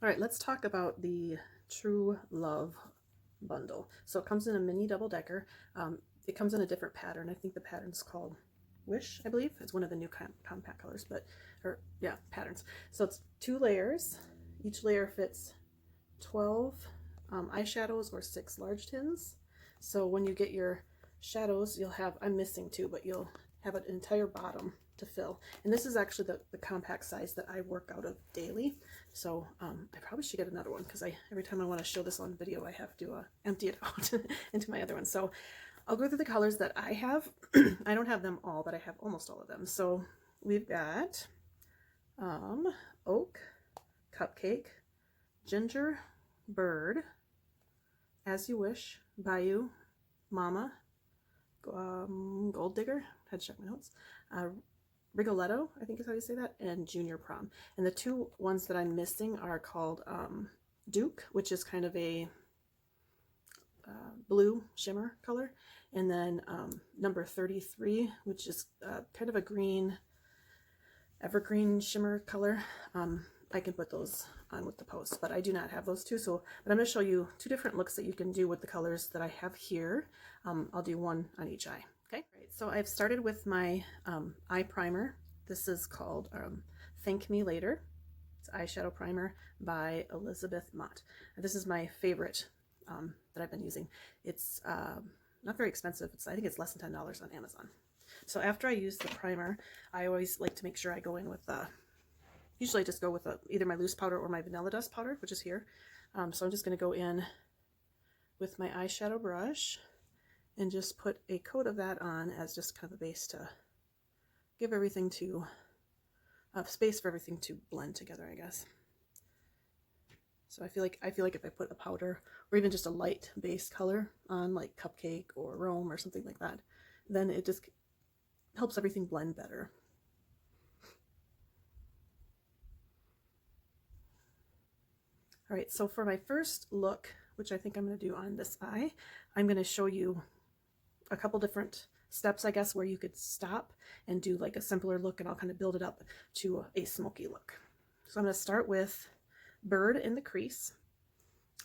All right, let's talk about the True Love bundle. So it comes in a mini double decker. It comes in a different pattern. I think the pattern's called Wish, I believe. It's one of the new compact colors, patterns. So it's 2 layers. Each layer fits 12 eyeshadows or 6 large tins. So when you get your shadows, you'll have, I'm missing 2, but you'll have an entire bottom to fill. And this is actually the compact size that I work out of daily. So I probably should get another one because every time I want to show this on video, I have to empty it out into my other one. So I'll go through the colors that I have. I don't have them all, but I have almost all of them. So we've got Oak, Cupcake, Ginger, Bird, As You Wish, Bayou, Mama, Gold Digger, had to check my notes, Rigoletto, I think is how you say that, and Junior Prom. And the 2 ones that I'm missing are called Duke, which is kind of a blue shimmer color, and then number 33, which is kind of a green, evergreen shimmer color. I can put those on with the post, but I do not have those 2. But I'm going to show you 2 different looks that you can do with the colors that I have here. I'll do one on each eye. Okay, right, so I've started with my eye primer. This is called Thank Me Later. It's eyeshadow primer by Elizabeth Mott. This is my favorite that I've been using. It's not very expensive. I think it's less than $10 on Amazon. So after I use the primer, I always like to make sure I go in with usually I just go with either my loose powder or my vanilla dust powder, which is here. So I'm just going to go in with my eyeshadow brush and just put a coat of that on as just kind of a base to give everything to space for everything to blend together, I guess. So I feel like if I put a powder or even just a light base color on, like Cupcake or Rome or something like that, then it just helps everything blend better. All right, so for my first look, which I think I'm going to do on this eye, I'm going to show you a couple different steps, I guess, where you could stop and do like a simpler look, and I'll kind of build it up to a smoky look. So I'm going to start with Bird in the crease.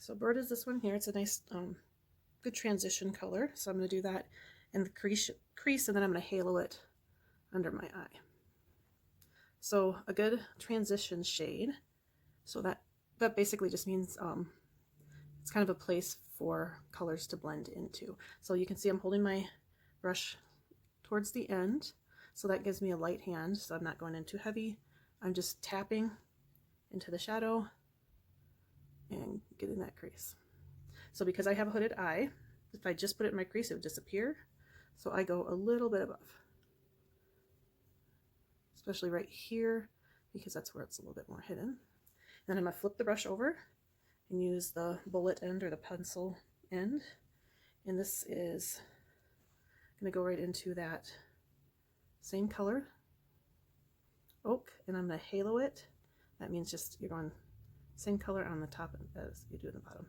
So Bird is this one here. It's a nice, good transition color. So I'm going to do that in the crease, and then I'm going to halo it under my eye. So a good transition shade. So that basically just means it's kind of a place for colors to blend into. So you can see I'm holding my brush towards the end, so that gives me a light hand, so I'm not going in too heavy. I'm just tapping into the shadow and getting that crease. So because I have a hooded eye, if I just put it in my crease, it would disappear. So I go a little bit above, especially right here, because that's where it's a little bit more hidden. Then I'm going to flip the brush over and use the bullet end or the pencil end. And this is going to go right into that same color, Oak, and I'm going to halo it. That means just you're going same color on the top as you do in the bottom.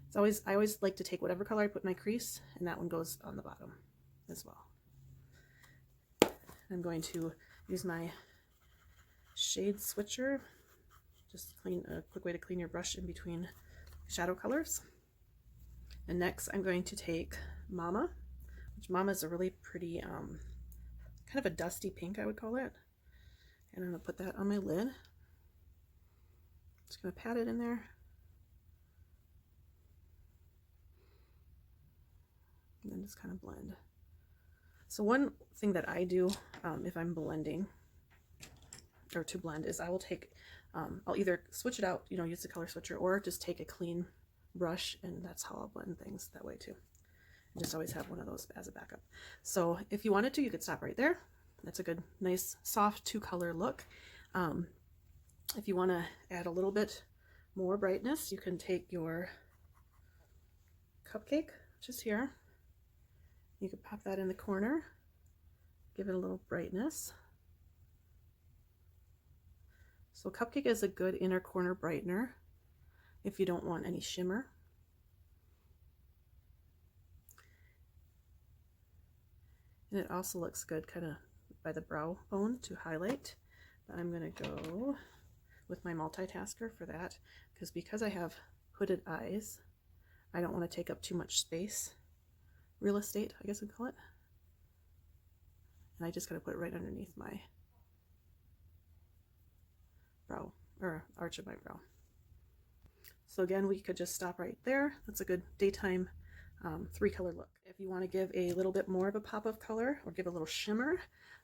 It's I always like to take whatever color I put in my crease, and that one goes on the bottom as well. I'm going to use my shade switcher. Just a quick way to clean your brush in between shadow colors. And next I'm going to take Mama, which Mama is a really pretty, kind of a dusty pink, I would call it. And I'm going to put that on my lid. Just going to pat it in there. And then just kind of blend. So one thing that I do if I'm blending, or to blend, is I will take, I'll either switch it out, use the color switcher, or just take a clean brush, and that's how I'll blend things that way too. And just always have one of those as a backup. So if you wanted to, you could stop right there. That's a good, nice, soft 2-color look. If you want to add a little bit more brightness, you can take your Cupcake, which is here. You could pop that in the corner, give it a little brightness. So Cupcake is a good inner corner brightener if you don't want any shimmer. And it also looks good kind of by the brow bone to highlight. But I'm going to go with my multitasker for that, because I have hooded eyes, I don't want to take up too much space, real estate, I guess we'd call it. And I just gotta put it right underneath my brow, or arch of my brow. So again, we could just stop right there. That's a good daytime 3-color look. If you want to give a little bit more of a pop of color or give a little shimmer,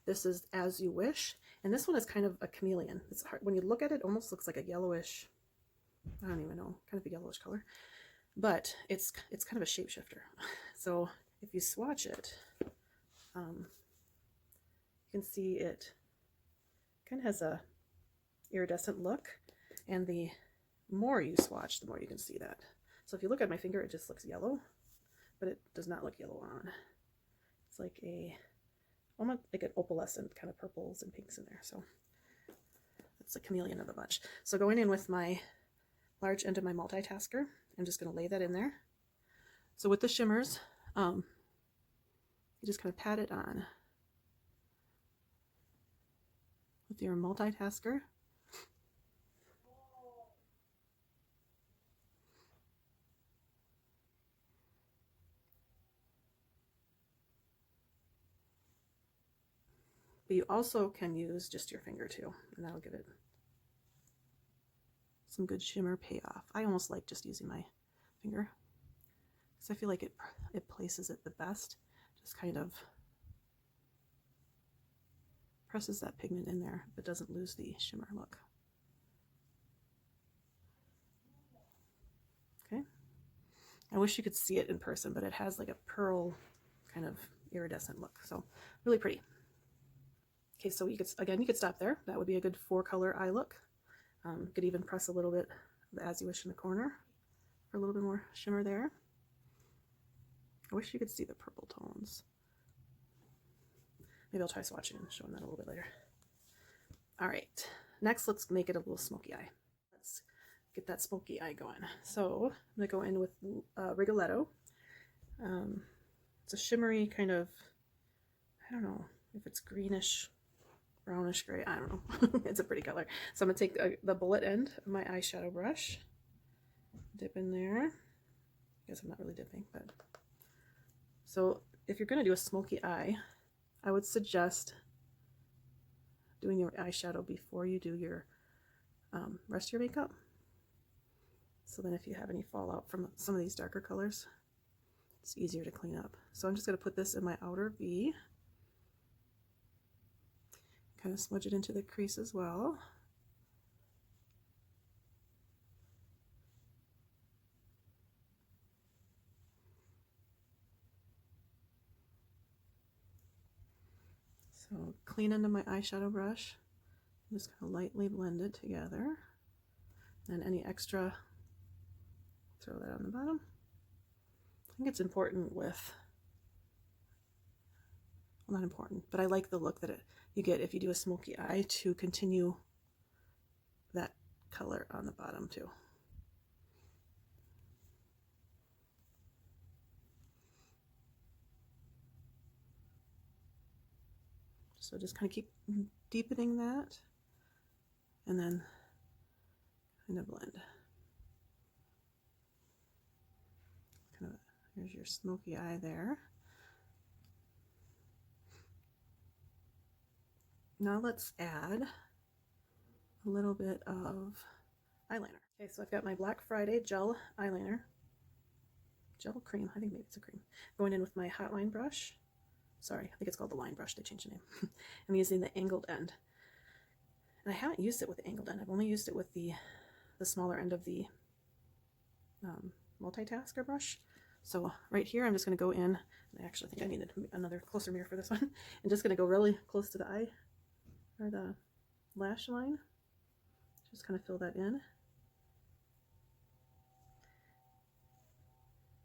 this is As You Wish. And this one is kind of a chameleon. It's hard, when you look at it, it almost looks like a yellowish, I don't even know, kind of a yellowish color. But it's kind of a shapeshifter. So if you swatch it, you can see it kind of has a iridescent look, and the more you swatch, the more you can see that. So if you look at my finger, it just looks yellow, but it does not look yellow on. It's like almost like an opalescent kind of purples and pinks in there. So that's the chameleon of the bunch. So going in with my large end of my multitasker, I'm just going to lay that in there. So with the shimmers, you just kind of pat it on with your multitasker. But you also can use just your finger too, and that'll give it some good shimmer payoff. I almost like just using my finger because I feel like it places it the best. Just kind of presses that pigment in there, but doesn't lose the shimmer look. Okay. I wish you could see it in person, but it has like a pearl kind of iridescent look. So really pretty. Okay, so you could stop there. That would be a good 4-color eye look. You could even press a little bit of As You Wish in the corner for a little bit more shimmer there. I wish you could see the purple tones. Maybe I'll try swatching and showing that a little bit later. All right, next let's make it a little smoky eye. Let's get that smoky eye going. So I'm gonna go in with Rigoletto. It's a shimmery kind of, I don't know if it's greenish, brownish gray, I don't know. It's a pretty color. So I'm gonna take the bullet end of my eyeshadow brush, dip in there. I guess I'm not really dipping, but so if you're gonna do a smoky eye, I would suggest doing your eyeshadow before you do your rest of your makeup. So then if you have any fallout from some of these darker colors, it's easier to clean up. So I'm just gonna put this in my outer V. Kind of smudge it into the crease as well. So clean end of my eyeshadow brush, just kind of lightly blend it together. And any extra, throw that on the bottom. I think it's important with, well, not important, but I like the look that you get if you do a smoky eye to continue that color on the bottom too. So just kind of keep deepening that and then kind of blend. Kind of, here's your smoky eye there. Now let's add a little bit of eyeliner. Okay, so I've got my Black Friday gel eyeliner. Gel cream, I think maybe it's a cream. Going in with my hot line brush. Sorry, I think it's called the line brush, they changed the name. I'm using the angled end. And I haven't used it with the angled end. I've only used it with the smaller end of the multitasker brush. So right here, I'm just gonna go in, and I actually think I needed another closer mirror for this one. I'm just gonna go really close to the eye, or the lash line. Just kind of fill that in.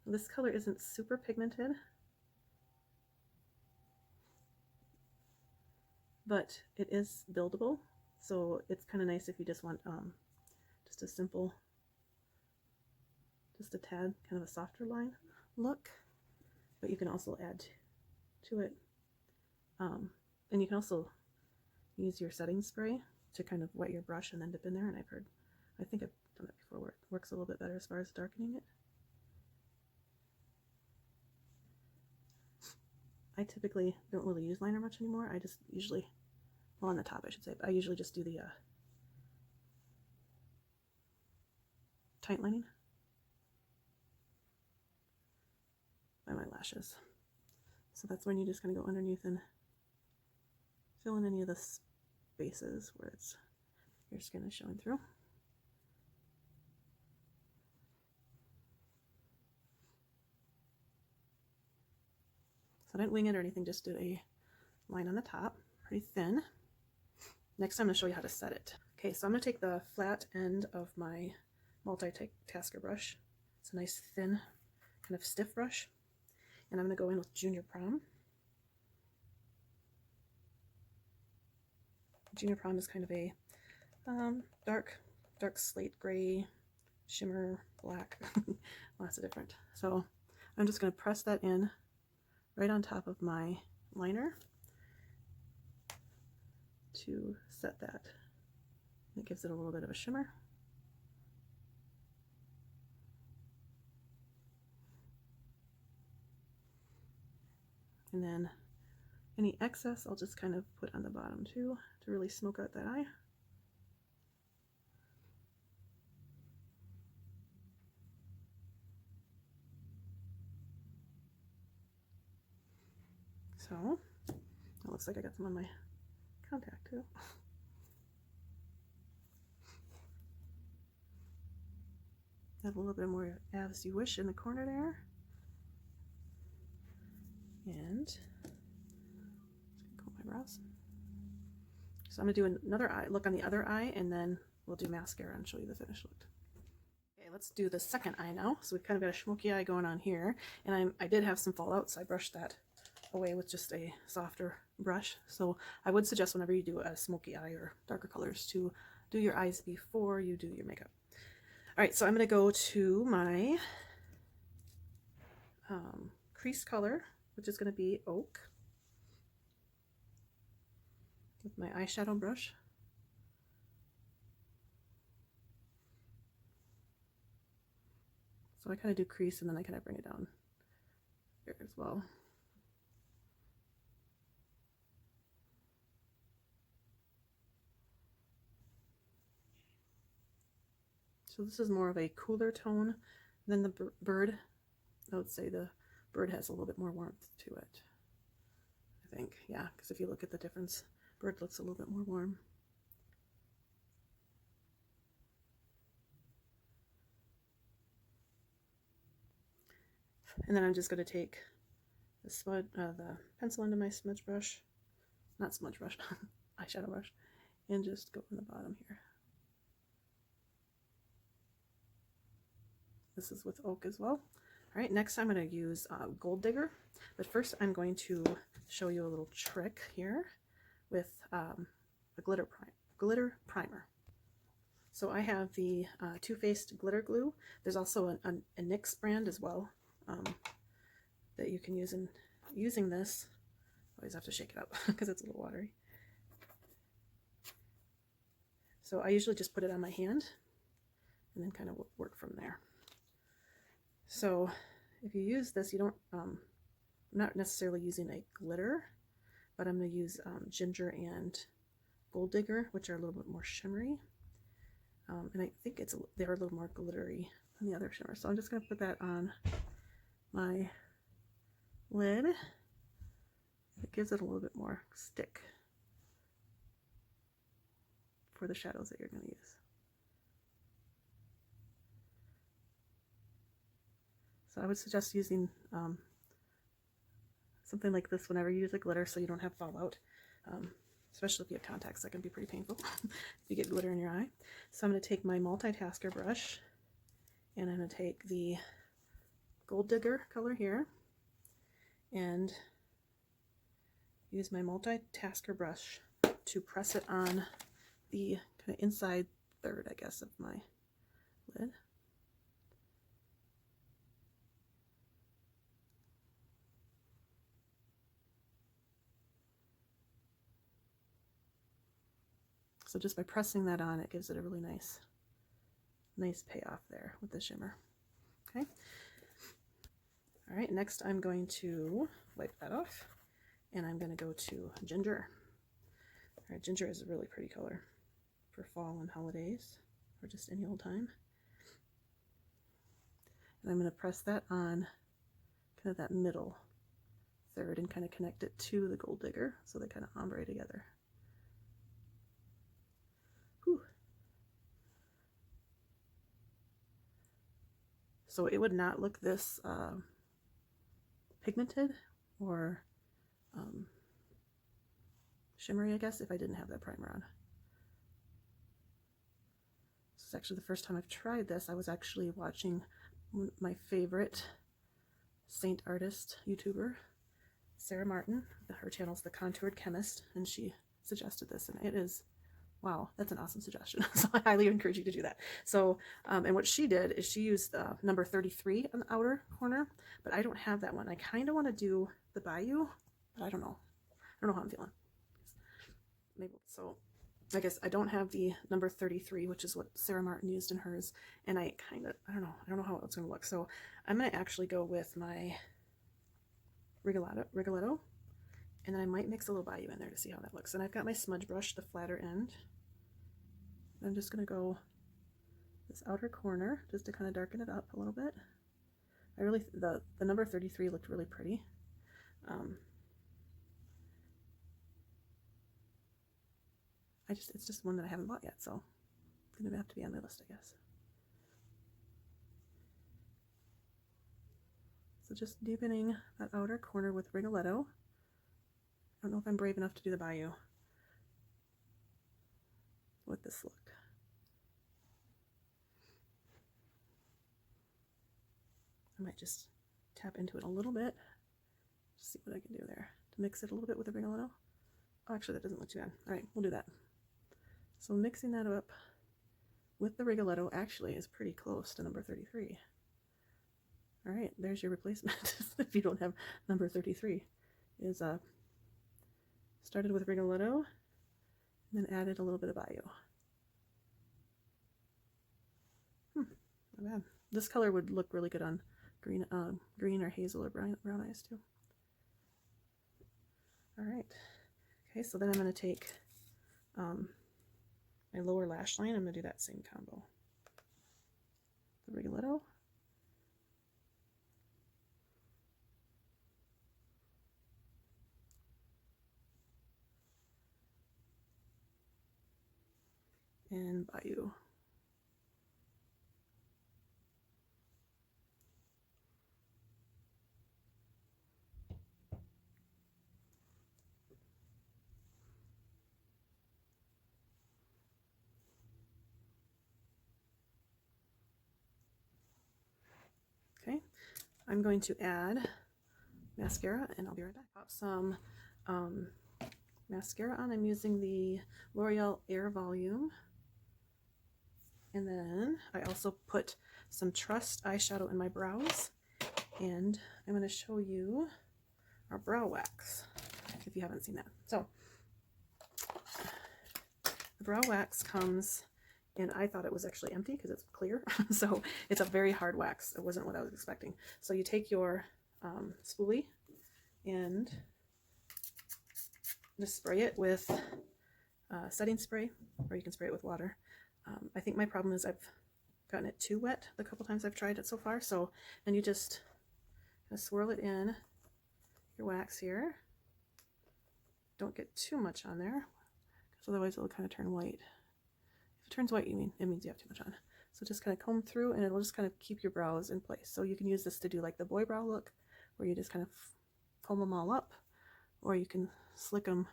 This color isn't super pigmented, but it is buildable, so it's kind of nice if you just want just a simple, just a tad, kind of a softer line look, but you can also add to it, and you can also use your setting spray to kind of wet your brush and then dip in there, and I think I've done that before where it works a little bit better as far as darkening it. I typically don't really use liner much anymore. I just usually, well, on the top I should say, but I usually just do the tight lining by my lashes. So that's when you just kind of go underneath and fill in any of the spaces where your skin is showing through. So I didn't wing it or anything, just did a line on the top, pretty thin. Next I'm going to show you how to set it. Okay, so I'm going to take the flat end of my multitasker brush. It's a nice thin, kind of stiff brush. And I'm going to go in with Junior Prom. Junior Prom is kind of a dark slate gray, shimmer, black, lots of different. So I'm just going to press that in right on top of my liner to set that. It gives it a little bit of a shimmer. And then any excess I'll just kind of put on the bottom too to really smoke out that eye. So it looks like I got some on my contact too. Add a little bit more as you wish in the corner there. And just comb my brows. So I'm going to do another eye, look on the other eye, and then we'll do mascara and show you the finished look. Okay, let's do the second eye now. So we've kind of got a smoky eye going on here, and I did have some fallout, so I brushed that away with just a softer brush. So I would suggest whenever you do a smoky eye or darker colors to do your eyes before you do your makeup. All right, so I'm going to go to my crease color, which is going to be Oak, with my eyeshadow brush. So I kind of do crease and then I kind of bring it down here as well. So this is more of a cooler tone than the bird. I would say the bird has a little bit more warmth to it, I think. Yeah, because if you look at the difference, bird looks a little bit more warm. And then I'm just going to take the pencil into my smudge brush, not smudge brush, eyeshadow brush, and just go from the bottom here. This is with Oak as well. All right, next I'm going to use Gold Digger, but first I'm going to show you a little trick here with a glitter primer. So I have the Too Faced glitter glue. There's also a NYX brand as well that you can use. In using this, I always have to shake it up because it's a little watery. So I usually just put it on my hand and then kind of work from there. So if you use this, you don't, I'm not necessarily using a glitter, but I'm going to use Ginger and Gold Digger, which are a little bit more shimmery. And I think they're a little more glittery than the other shimmer. So I'm just going to put that on my lid. It gives it a little bit more stick for the shadows that you're going to use. So I would suggest using something like this whenever you use a glitter so you don't have fallout, especially if you have contacts. That can be pretty painful if you get glitter in your eye. So I'm going to take my multitasker brush and I'm going to take the Gold Digger color here and use my multitasker brush to press it on the kind of inside third, I guess, of my lid. So just by pressing that on, it gives it a really nice payoff there with the shimmer. Okay. All right, next I'm going to wipe that off, and I'm going to go to ginger. All right, ginger is a really pretty color for fall and holidays, or just any old time. And I'm going to press that on kind of that middle third and kind of connect it to the Gold Digger so they kind of ombre together. Whew. So it would not look this pigmented or shimmery, I guess, if I didn't have that primer on. This is actually the first time I've tried this. I was actually watching my favorite Seint artist YouTuber, Sarah Martin. Her channel is The Contoured Chemist, and she suggested this, and it is, wow, that's an awesome suggestion. So I highly encourage you to do that. So, and what she did is she used number 33 on the outer corner, but I don't have that one. I kind of want to do the Bayou, but I don't know. I don't know how I'm feeling. Maybe so. I guess I don't have the number 33, which is what Sarah Martin used in hers, and I don't know how it's going to look. So I'm going to actually go with my Rigoletto, and then I might mix a little Bayou in there to see how that looks. And I've got my smudge brush, the flatter end. I'm just going to go this outer corner just to kind of darken it up a little bit. I really, the number 33 looked really pretty. It's just one that I haven't bought yet, so it's going to have to be on my list, I guess. So just deepening that outer corner with Rigoletto. I don't know if I'm brave enough to do the Bayou with this look. I might just tap into it a little bit, just see what I can do there to mix it a little bit with the Rigoletto. Oh, actually, that doesn't look too bad. All right, we'll do that. So mixing that up with the Rigoletto actually is pretty close to number 33. All right, there's your replacement if you don't have number 33. Is started with Rigoletto and then added a little bit of Bayou. Not bad. This color would look really good on green or hazel or brown eyes too. All right. Okay, so then I'm going to take my lower lash line. I'm going to do that same combo. The Rigoletto. And Bayou. Okay, I'm going to add mascara, and I'll be right back. Pop some mascara on. I'm using the L'Oreal Air Volume. And then I also put some Trust eyeshadow in my brows. And I'm going to show you our brow wax, if you haven't seen that. So, the brow wax comes, and I thought it was actually empty because it's clear. So it's a very hard wax. It wasn't what I was expecting. So you take your spoolie and just spray it with setting spray, or you can spray it with water. I think my problem is I've gotten it too wet the couple times I've tried it so far. So, and you just kind of swirl it in your wax here. Don't get too much on there, because otherwise it'll kind of turn white. If it turns white, it means you have too much on. So just kind of comb through, and it'll just kind of keep your brows in place. So you can use this to do like the boy brow look, where you just kind of comb them all up, or you can slick them,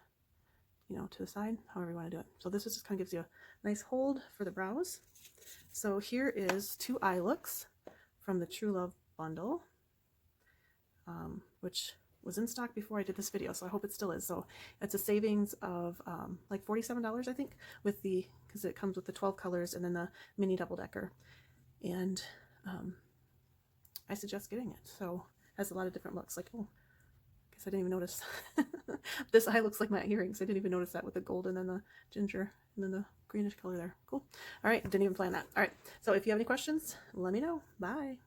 you know, to the side, however you want to do it. So this just kind of gives you a nice hold for the brows. So here is 2 eye looks from the True Love bundle, which was in stock before I did this video, so I hope it still is. So it's a savings of like $47, I think, with because it comes with the 12 colors and then the mini double decker. And I suggest getting it. So it has a lot of different looks. Like, oh, guess I didn't even notice. This eye looks like my earrings. I didn't even notice that with the gold and then the ginger and then the greenish color there. Cool. All right, didn't even plan that. All right, so if you have any questions, let me know. Bye.